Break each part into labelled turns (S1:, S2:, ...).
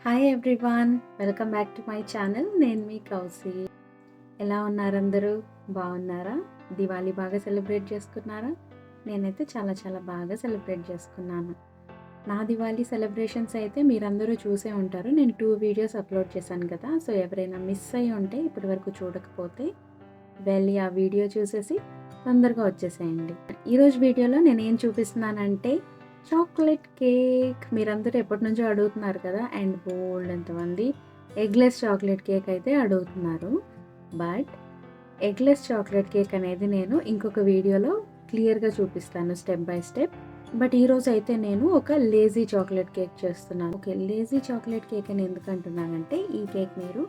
S1: Hi everyone, welcome back to my channel. నేను మీ కౌసీ. ఎలా ఉన్నారు అందరూ? బాగున్నారా? దివాళీ బాగా సెలబ్రేట్ చేసుకున్నారా? నేనైతే చాలా బాగా సెలబ్రేట్ చేసుకున్నాను. నా దివాళీ సెలబ్రేషన్స్ అయితే మీరందరూ చూసే ఉంటారు. నేను 2 వీడియోస్ అప్లోడ్ చేశాను కదా. సో ఎవరైనా మిస్ అయ్యి ఉంటే ఇప్పటి వరకు చూడకపోతే వెళ్ళి ఆ వీడియో చూసేసి తొందరగా వచ్చేసేయండి. ఈరోజు వీడియోలో నేను ఏం చూపిస్తున్నానంటే చాక్లెట్ కేక్. మీరందరూ ఎప్పటి నుంచో అడుగుతున్నారు కదా, అండ్ బోల్డ్ ఎంతమంది ఎగ్లెస్ చాక్లెట్ కేక్ అయితే అడుగుతున్నారు. బట్ ఎగ్లెస్ చాక్లెట్ కేక్ అనేది నేను ఇంకొక వీడియోలో క్లియర్గా చూపిస్తాను స్టెప్ బై స్టెప్. బట్ ఈరోజు అయితే నేను ఒక లేజీ చాక్లెట్ కేక్ చేస్తున్నాను. ఓకే, లేజీ చాక్లెట్ కేక్ అని ఎందుకు అంటున్నానంటే ఈ కేక్ మీరు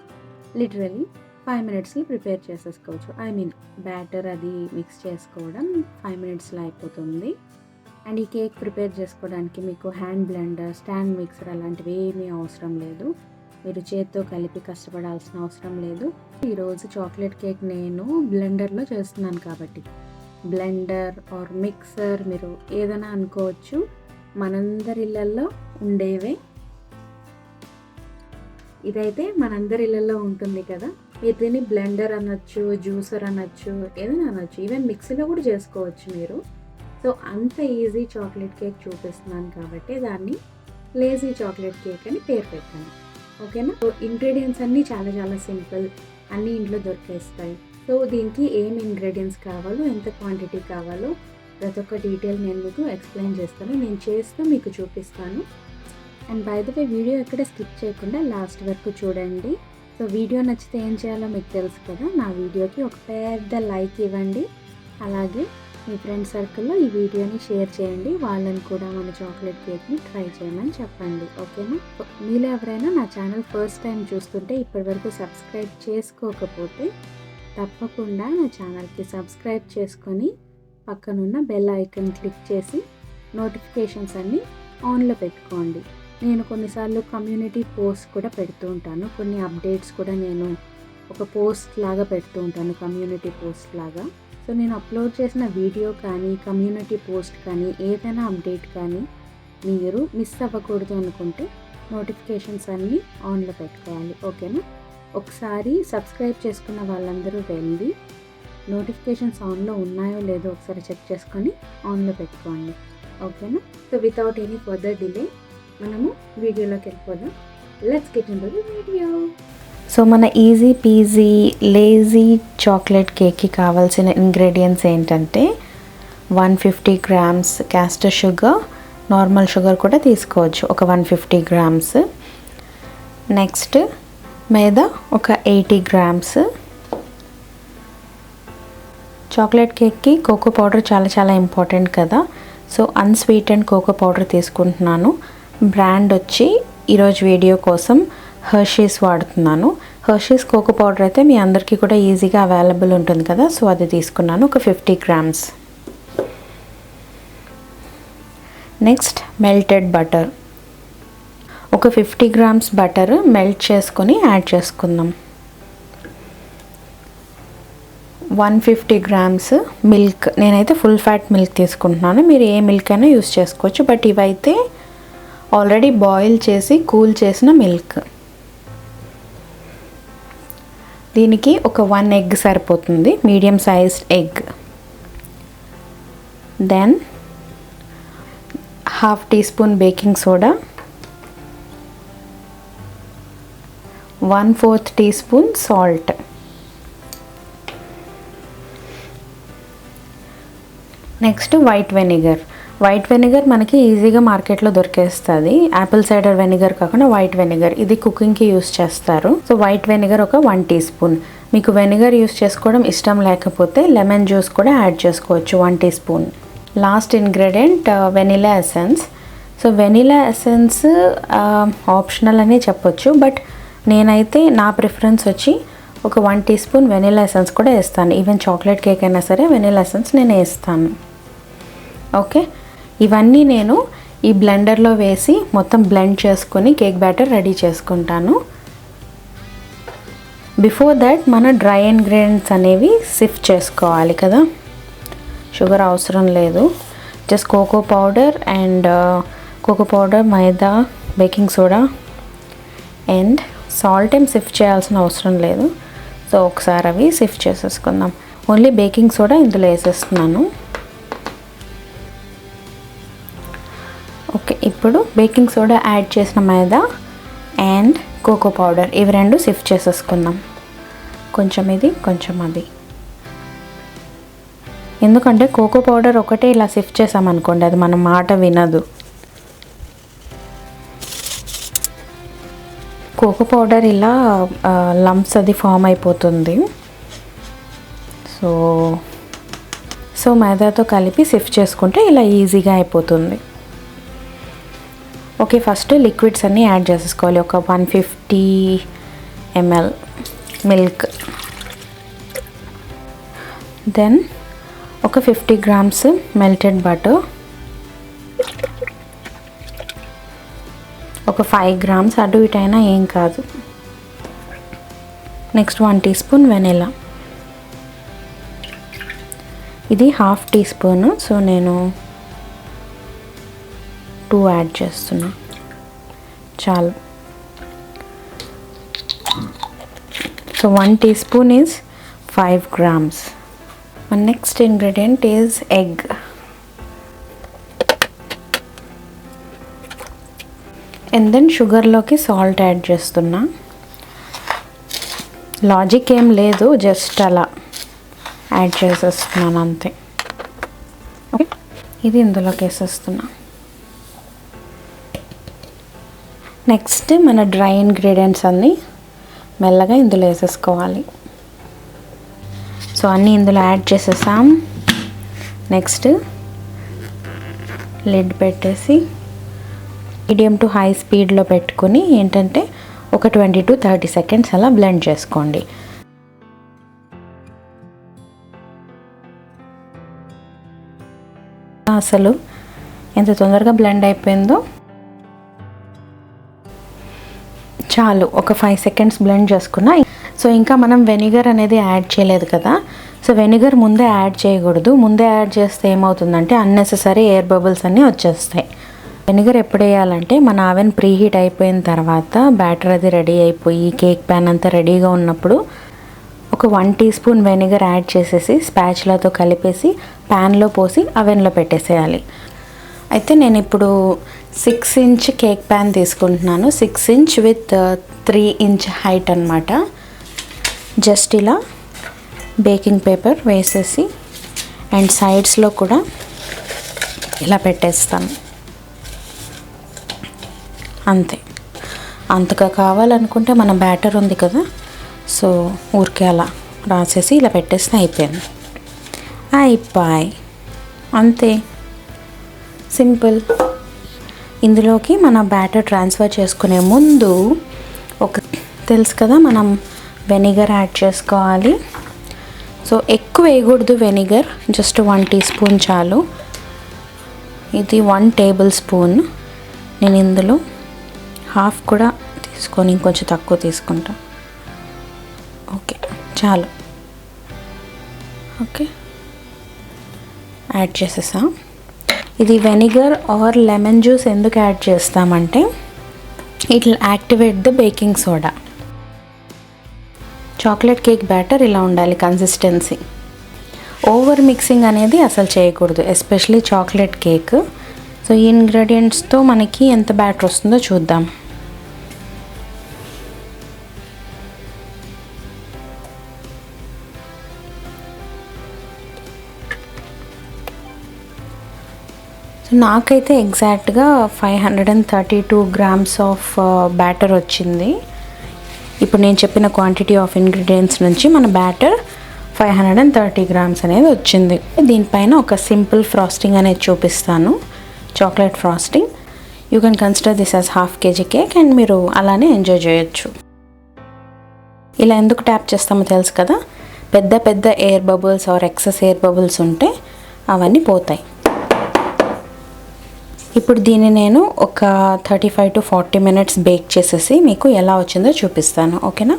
S1: లిటరలీ 5 మినిట్స్లో ప్రిపేర్ చేసేసుకోవచ్చు. ఐ మీన్ బ్యాటర్ అది మిక్స్ చేసుకోవడం 5 మినిట్స్లో అయిపోతుంది. అండ్ ఈ కేక్ ప్రిపేర్ చేసుకోవడానికి మీకు హ్యాండ్ బ్లెండర్, స్టాండ్ మిక్సర్ అలాంటివి ఏమీ అవసరం లేదు. మీరు చేత్తో కలిపి కష్టపడాల్సిన అవసరం లేదు. ఈరోజు చాక్లెట్ కేక్ నేను బ్లెండర్లో చేస్తున్నాను కాబట్టి బ్లెండర్ ఆర్ మిక్సర్ మీరు ఏదైనా అనుకోవచ్చు, మనందరి ఇళ్ళల్లో ఉండేవే. ఇదైతే మనందరి ఇళ్ళల్లో ఉంటుంది కదా. మీరు దీన్ని బ్లెండర్ అనొచ్చు, జ్యూసర్ అనొచ్చు, ఏదైనా అనొచ్చు. ఈవెన్ మిక్సీలో కూడా చేసుకోవచ్చు మీరు. సో అంత ఈజీ చాక్లెట్ కేక్ చూపిస్తున్నాను కాబట్టి దాన్ని లేజీ చాక్లెట్ కేక్ అని పేరు పెట్టాను. ఓకేనా? సో ఇంగ్రీడియంట్స్ అన్నీ చాలా సింపుల్, అన్నీ ఇంట్లో దొరికేస్తాయి. సో దీనికి ఏం ఇంగ్రీడియంట్స్ కావాలో, ఎంత క్వాంటిటీ కావాలో ప్రతి ఒక్క డీటెయిల్ నేను మీకు ఎక్స్ప్లెయిన్ చేస్తాను. నేను చేస్తూ మీకు చూపిస్తాను. And by the way video ఎక్కడ స్కిప్ చేయకుండా లాస్ట్ వరకు చూడండి. సో వీడియో నచ్చితే ఏం చేయాలో మీకు తెలుసు కదా. నా వీడియోకి ఒక పెద్ద లైక్ ఇవ్వండి. అలాగే మీ ఫ్రెండ్ సర్కిల్లో ఈ వీడియోని షేర్ చేయండి. వాళ్ళని కూడా మన చాక్లెట్ కేక్ని ట్రై చేయమని చెప్పండి. ఓకేనా? మీలో ఎవరైనా నా ఛానల్ ఫస్ట్ టైం చూస్తుంటే ఇప్పటివరకు సబ్స్క్రైబ్ చేసుకోకపోతే తప్పకుండా నా ఛానల్కి సబ్స్క్రైబ్ చేసుకొని పక్కనున్న బెల్ ఐకాన్ క్లిక్ చేసి నోటిఫికేషన్స్ అన్నీ ఆన్లో పెట్టుకోండి. నేను కొన్నిసార్లు కమ్యూనిటీ పోస్ట్ కూడా పెడుతూ ఉంటాను. కొన్ని అప్డేట్స్ కూడా నేను ఒక పోస్ట్ లాగా పెడుతూ ఉంటాను, కమ్యూనిటీ పోస్ట్ లాగా. సో నేను అప్లోడ్ చేసిన వీడియో కానీ, కమ్యూనిటీ పోస్ట్ కానీ, ఏదైనా అప్డేట్ కానీ మీరు మిస్ అవ్వకూడదు అనుకుంటే నోటిఫికేషన్స్ అన్నీ ఆన్లో పెట్టుకోవాలి. ఓకేనా? ఒకసారి సబ్స్క్రైబ్ చేసుకున్న వాళ్ళందరూ వెళ్ళి నోటిఫికేషన్స్ ఆన్లో ఉన్నాయో లేదో ఒకసారి చెక్ చేసుకొని ఆన్లో పెట్టుకోండి. ఓకేనా? So without any further delay మనము వీడియోలోకి వెళ్ళిపోదాం. Let's get into the video. So మన ఈజీ పీజీ లేజీ చాక్లెట్ కేక్కి కావాల్సిన ఇంగ్రీడియంట్స్ ఏంటంటే 150 grams castor sugar, normal sugar కూడా తీసుకోవచ్చు, ఒక 150 గ్రామ్స్. నెక్స్ట్ మైదా ఒక 80 గ్రామ్స్. చాక్లెట్ కేక్కి కోకో పౌడర్ చాలా ఇంపార్టెంట్ కదా. సో అన్స్వీటెండ్ కోకో పౌడర్ తీసుకుంటున్నాను. బ్రాండ్ వచ్చి ఈరోజు వీడియో కోసం హెర్షీస్ వాడుతున్నాను. హెర్షీస్ కోకో పౌడర్ అయితే మీ అందరికీ కూడా ఈజీగా అవైలబుల్ ఉంటుంది కదా. సో అది తీసుకున్నాను, ఒక 50 గ్రామ్స్. నెక్స్ట్ మెల్టెడ్ బటర్, ఒక 50 గ్రామ్స్ బటర్ మెల్ట్ చేసుకొని యాడ్ చేసుకుందాం. 150 గ్రామ్స్ మిల్క్, నేనైతే ఫుల్ ఫ్యాట్ మిల్క్ తీసుకుంటున్నాను. మీరు ఏ మిల్క్ అయినా యూస్ చేసుకోవచ్చు, బట్ ఇవైతే ఆల్రెడీ బాయిల్ చేసి కూల్ చేసిన మిల్క్. దీనికి ఒక 1 ఎగ్ సరిపోతుంది, medium sized egg. Then ½ teaspoon baking soda, 1/4 teaspoon salt. Next white vinegar. White vinegar మనకి ఈజీగా మార్కెట్లో దొరికేస్తుంది. యాపిల్ సైడర్ వెనిగర్ కాకుండా వైట్ వెనిగర్, ఇది కుకింగ్కి యూస్ చేస్తారు. సో వైట్ వెనిగర్ ఒక 1 టీ స్పూన్. మీకు వెనిగర్ యూస్ చేసుకోవడం ఇష్టం లేకపోతే లెమన్ జ్యూస్ కూడా యాడ్ చేసుకోవచ్చు, 1 teaspoon. Last ingredient vanilla essence. So vanilla essence optional అనే చెప్పొచ్చు, బట్ నేనైతే నా ప్రిఫరెన్స్ వచ్చి ఒక 1 టీ స్పూన్ వెనిలా ఎసెన్స్ కూడా వేస్తాను. ఈవెన్ చాక్లెట్ కేక్ అయినా సరే వెనిలా ఎసెన్స్ నేను వేస్తాను. ఓకే, ఇవన్నీ నేను ఈ బ్లెండర్లో వేసి మొత్తం బ్లెండ్ చేసుకొని కేక్ బ్యాటర్ రెడీ చేసుకుంటాను. బిఫోర్ దట్ మన డ్రై ఇంగ్రీడియంట్స్ అనేవి సిఫ్ట్ చేసుకోవాలి కదా. షుగర్ అవసరం లేదు, just cocoa powder, maida, baking soda, and salt ఏం సిఫ్ట్ చేయాల్సిన అవసరం లేదు. సో ఒకసారి అవి సిఫ్ట్ చేసేసుకుందాం. ఓన్లీ బేకింగ్ సోడా ఇందులో వేసేస్తున్నాను. ఓకే, ఇప్పుడు బేకింగ్ సోడా యాడ్ చేసిన మైదా అండ్ కోకో పౌడర్ ఇవి రెండు సిఫ్ట్ చేసేసుకుందాం. కొంచెం ఇది కొంచెం అది. ఎందుకంటే కోకో పౌడర్ ఒకటే ఇలా సిఫ్ట్ చేసామనుకోండి అది మన మాట వినదు. కోకో పౌడర్ ఇలా లంప్స్ అది ఫామ్ అయిపోతుంది. సో మైదాతో కలిపి సిఫ్ట్ చేసుకుంటే ఇలా ఈజీగా అయిపోతుంది. ఓకే, ఫస్ట్ లిక్విడ్స్ అన్నీ యాడ్ చేసేసుకోవాలి. ఒక 150 ml మిల్క్, దెన్ ఒక 50 grams మెల్టెడ్ బటర్, ఒక 5 grams అటు ఇటు అయినా ఏం కాదు. Next 1 teaspoon vanilla. ఇది 1/2 teaspoon, సో నేను 2 యాడ్ చేస్తున్నా చాలు. So 1 teaspoon is 5 grams. My next ingredient is egg. And then షుగర్లోకి సాల్ట్ యాడ్ చేస్తున్నా. లాజిక్ ఏం లేదు, జస్ట్ అలా యాడ్ చేసేస్తున్నాను అంతే. ఓకే, ఇది ఇందులోకి వేసేస్తున్నా. నెక్స్ట్ మన డ్రై ఇంగ్రీడియంట్స్ అన్నీ మెల్లగా ఇందులో వేసేసుకోవాలి. సో అన్నీ ఇందులో యాడ్ చేసేసాం. నెక్స్ట్ లిడ్ పెట్టేసి మీడియం టు హై స్పీడ్లో పెట్టుకుని ఏంటంటే ఒక 20 to 30 seconds అలా బ్లెండ్ చేసుకోండి. అసలు ఎంత తొందరగా బ్లెండ్ అయిపోయిందో. చాలు, ఒక 5 seconds బ్లెండ్ చేసుకున్నా. సో ఇంకా మనం వెనిగర్ అనేది యాడ్ చేయలేదు కదా, సో వెనిగర్ ముందే యాడ్ చేయకూడదు. ముందే యాడ్ చేస్తే ఏమవుతుందంటే అన్నెసెసరీ ఎయిర్ బబుల్స్ అన్నీ వచ్చేస్తాయి. వెనిగర్ ఎప్పుడు వేయాలంటే మన ఆవెన్ ప్రీ హీట్ అయిపోయిన తర్వాత బ్యాటర్ అది రెడీ అయిపోయి కేక్ ప్యాన్ అంతా రెడీగా ఉన్నప్పుడు ఒక 1 teaspoon వెనిగర్ యాడ్ చేసేసి స్పాచులాతో కలిపేసి ప్యాన్లో పోసి అవెన్లో పెట్టేసేయాలి. అయితే నేను ఇప్పుడు 6 inch కేక్ ప్యాన్ తీసుకుంటున్నాను. 6 inch విత్ 3 inch హైట్ అన్నమాట. జస్ట్ ఇలా బేకింగ్ పేపర్ వేసేసి అండ్ సైడ్స్లో కూడా ఇలా పెట్టేస్తాను అంతే. అంతగా కావాలనుకుంటే మన బ్యాటర్ ఉంది కదా, సో ఊరికే అలా రాసేసి ఇలా పెట్టేస్తే అయిపోయింది. అంతే, సింపుల్. ఇందులోకి మన బ్యాటర్ ట్రాన్స్ఫర్ చేసుకునే ముందు తెలుసు కదా మనం వెనిగర్ యాడ్ చేసుకోవాలి. సో ఎక్కువ వేయకూడదు వెనిగర్, జస్ట్ 1 teaspoon చాలు. ఇది 1 tablespoon. నేను ఇందులో హాఫ్ కూడా తీసుకొని ఇంకొంచెం తక్కువ తీసుకుంటా. ఓకే, చాలు. ఓకే, యాడ్ చేసేసా. ఇది వెనిగర్ ఆర్ లెమన్ జ్యూస్ ఎందుకు యాడ్ చేస్తామంటే it will activate the baking soda. Chocolate cake batter ఇలా ఉండాలి కన్సిస్టెన్సీ. ఓవర్ మిక్సింగ్ అనేది అసలు చేయకూడదు, ఎస్పెషలీ చాక్లెట్ కేక్. సో ఈ ఇంగ్రీడియంట్స్తో మనకి ఎంత బ్యాటర్ వస్తుందో చూద్దాం. సో నాకైతే ఎగ్జాక్ట్గా 532 grams ఆఫ్ బ్యాటర్ వచ్చింది. ఇప్పుడు నేను చెప్పిన క్వాంటిటీ ఆఫ్ ఇంగ్రీడియంట్స్ నుంచి మన బ్యాటర్ 530 grams అనేది వచ్చింది. దీనిపైన ఒక సింపుల్ ఫ్రాస్టింగ్ అనేది చూపిస్తాను, chocolate frosting. You can consider this as 1/2 kg cake and మీరు అలానే ఎంజాయ్ చేయొచ్చు. ఇలా ఎందుకు ట్యాప్ చేస్తామో తెలుసు కదా, పెద్ద పెద్ద air bubbles or excess air bubbles ఉంటే అవన్నీ పోతాయి. ఇప్పుడు దీన్ని నేను ఒక 35 to 40 minutes బేక్ చేసేసి మీకు ఎలా వచ్చిందో చూపిస్తాను, ఓకేనా?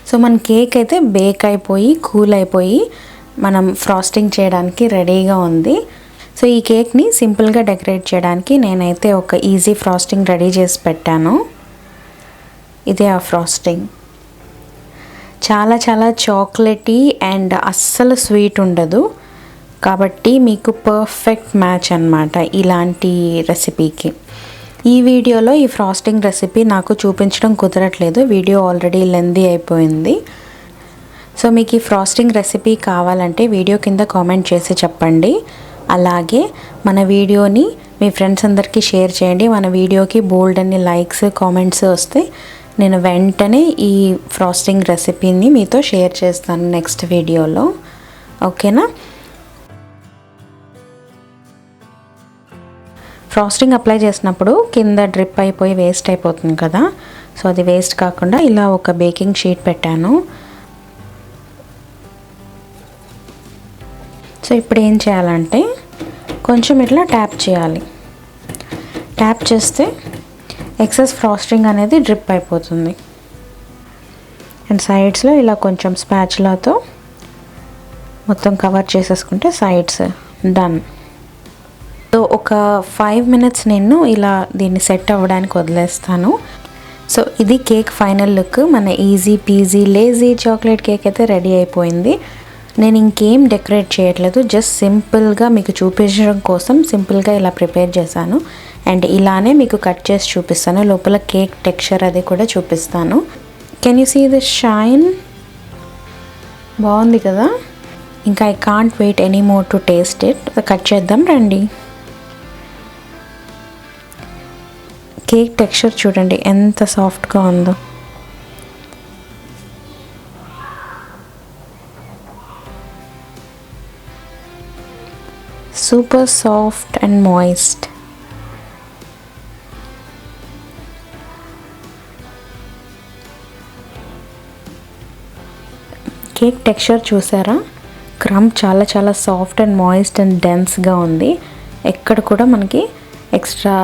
S1: సో మన కేక్ అయితే బేక్ అయిపోయి కూల్ అయిపోయి మనం ఫ్రాస్టింగ్ చేయడానికి రెడీగా ఉంది. సో ఈ కేక్ని సింపుల్గా డెకరేట్ చేయడానికి నేనైతే ఒక ఈజీ ఫ్రాస్టింగ్ రెడీ చేసి పెట్టాను.
S2: ఇదే ఆ ఫ్రాస్టింగ్. చాలా చాలా చాక్లెటీ అండ్ అస్సలు స్వీట్ ఉండదు, కాబట్టి మీకు పర్ఫెక్ట్ మ్యాచ్ అన్నమాట ఇలాంటి రెసిపీకి. ఈ వీడియోలో ఈ ఫ్రాస్టింగ్ రెసిపీ నాకు చూపించడం కుదరట్లేదు, వీడియో ఆల్రెడీ లెందీ అయిపోయింది. సో మీకు ఈ ఫ్రాస్టింగ్ రెసిపీ కావాలంటే వీడియో కింద కామెంట్ చేసి చెప్పండి. అలాగే మన వీడియోని మీ ఫ్రెండ్స్ అందరికీ షేర్ చేయండి. మన వీడియోకి బోల్డ్ అన్ని లైక్స్ కామెంట్స్ వస్తే నేను వెంటనే ఈ ఫ్రాస్టింగ్ రెసిపీని మీతో షేర్ చేస్తాను నెక్స్ట్ వీడియోలో. ఓకేనా? ఫ్రాస్టింగ్ అప్లై చేసినప్పుడు కింద డ్రిప్ అయిపోయి వేస్ట్ అయిపోతుంది కదా, సో అది వేస్ట్ కాకుండా ఇలా ఒక బేకింగ్ షీట్ పెట్టాను. సో ఇప్పుడు ఏం చేయాలంటే కొంచెం ఇట్లా ట్యాప్ చేయాలి. ట్యాప్ చేస్తే ఎక్సెస్ ఫ్రాస్టింగ్ అనేది డ్రిప్ అయిపోతుంది. అండ్ సైడ్స్లో ఇలా కొంచెం స్పాచులాతో మొత్తం కవర్ చేసేసుకుంటే సైడ్స్ డన్. సో ఒక 5 minutes నేను ఇలా దీన్ని సెట్ అవ్వడానికి వదిలేస్తాను. సో ఇది కేక్ ఫైనల్ లుక్. మన easy PG lazy chocolate cake అయితే రెడీ అయిపోయింది. నేను ఇంకేం డెకరేట్ చేయట్లేదు, జస్ట్ సింపుల్గా మీకు చూపించడం కోసం సింపుల్గా ఇలా ప్రిపేర్ చేశాను. అండ్ ఇలానే మీకు కట్ చేసి చూపిస్తాను, లోపల కేక్ టెక్స్చర్ అది కూడా చూపిస్తాను. Can you see this shine? బాగుంది కదా. ఇంకా I can't wait any more to taste it. Cut చేద్దాం రండి. కేక్ టెక్స్చర్ చూడండి ఎంత సాఫ్ట్గా ఉందో. Super soft and moist. Cake texture చూసారా? క్రమ్ చాలా చాలా సాఫ్ట్ అండ్ మాయిస్ట్ అండ్ డెన్స్గా ఉంది. ఎక్కడ కూడా మనకి ఎక్స్ట్రా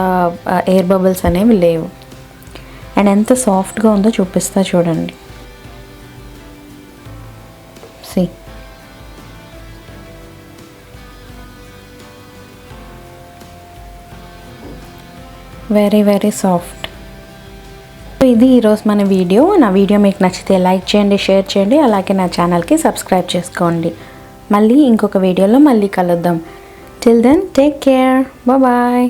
S2: ఎయిర్ బబుల్స్ అనేవి లేవు. అండ్ ఎంత సాఫ్ట్గా ఉందో చూపిస్తా చూడండి. See very very soft. ఇది ఈరోజు మన వీడియో. నా వీడియో మీకు నచ్చితే లైక్ చేయండి, షేర్ చేయండి, అలాగే నా ఛానల్కి సబ్స్క్రైబ్ చేసుకోండి. మళ్ళీ ఇంకొక వీడియోలో మళ్ళీ కలుద్దాం. Till then take care, bye.